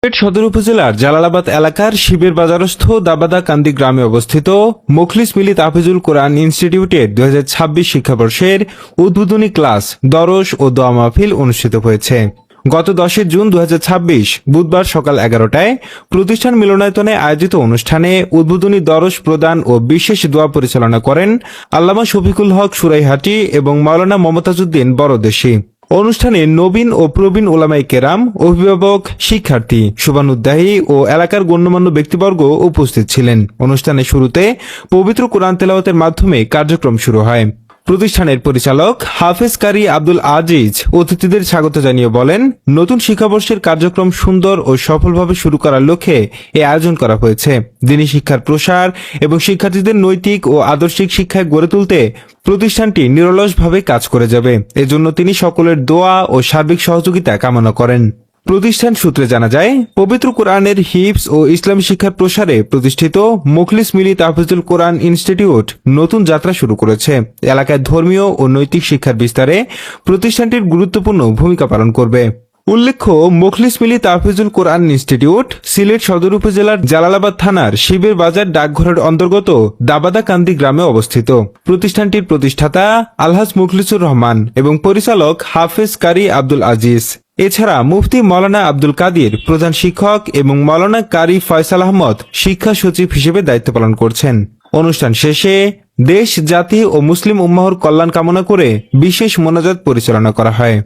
সদর উপজেলার জালালাবাদ এলাকার শিবের বাজারস্থ দাবাদা কান্দি গ্রামে অবস্থিত মুখলিস মিলি তাহফিজুল কোরআন ইনস্টিটিউটের 2026 শিক্ষাবর্ষের উদ্বোধনী ক্লাস, দরস ও দোয়া মাহফিল অনুষ্ঠিত হয়েছে। গত 10 জুন 2026 বুধবার সকাল 11টায় প্রতিষ্ঠান মিলনায়তনে আয়োজিত অনুষ্ঠানে উদ্বোধনী দরস প্রদান ও বিশেষ দোয়া পরিচালনা করেন আল্লামা শফিকুল হক সুরাইহাটি এবং মাওলানা মমতাজউদ্দিন বড়দেশী। অনুষ্ঠানে নবীন ও প্রবীণ ওলামায়ে কেরাম, অভিভাবক, শিক্ষার্থী, শুভানুদ্দায়ী ও এলাকার গণ্যমান্য ব্যক্তিবর্গ উপস্থিত ছিলেন। অনুষ্ঠানের শুরুতে পবিত্র কোরআন তেলাওয়াতের মাধ্যমে কার্যক্রম শুরু হয়। প্রতিষ্ঠানের পরিচালক হাফেজ কারি আব্দুল আজিজ অতিথিদের স্বাগত জানিয়ে বলেন, নতুন শিক্ষাবর্ষের কার্যক্রম সুন্দর ও সফলভাবে শুরু করার লক্ষ্যে এই আয়োজন করা হয়েছে। দ্বীনি শিক্ষার প্রসার এবং শিক্ষার্থীদের নৈতিক ও আদর্শিক শিক্ষায় গড়ে তুলতে প্রতিষ্ঠানটি নিরলসভাবে কাজ করে যাবে। এজন্য তিনি সকলের দোয়া ও সার্বিক সহযোগিতা কামনা করেন। প্রতিষ্ঠান সূত্রে জানা যায়, পবিত্র কোরআনের হিফজ ও ইসলামী শিক্ষার প্রসারে প্রতিষ্ঠিত মুখলিস মিলি তাহফিজুল কোরআন ইনস্টিটিউট নতুন যাত্রা শুরু করেছে। এলাকায় ধর্মীয় ও নৈতিক শিক্ষার বিস্তারে প্রতিষ্ঠানটির গুরুত্বপূর্ণ ভূমিকা পালন করবে। উল্লেখ্য, মুখলিস মিলি তাহফিজুল কোরআন ইনস্টিটিউট সিলেট সদর উপজেলার জালালাবাদ থানার শিবের বাজার ডাকঘরের অন্তর্গত দাবাদা কান্দি গ্রামে অবস্থিত। প্রতিষ্ঠানটির প্রতিষ্ঠাতা আলহাজ মুখলিসুর রহমান এবং পরিচালক হাফেজ কারি আব্দুল আজিজ। এছাড়া মুফতি মাওলানা আব্দুল কাদির প্রধান শিক্ষক এবং মাওলানা কারি ফয়সাল আহমদ শিক্ষা সচিব হিসেবে দায়িত্ব পালন করছেন। অনুষ্ঠান শেষে দেশ, জাতি ও মুসলিম উম্মাহর কল্যাণ কামনা করে বিশেষ মোনাজাত পরিচালনা করা হয়।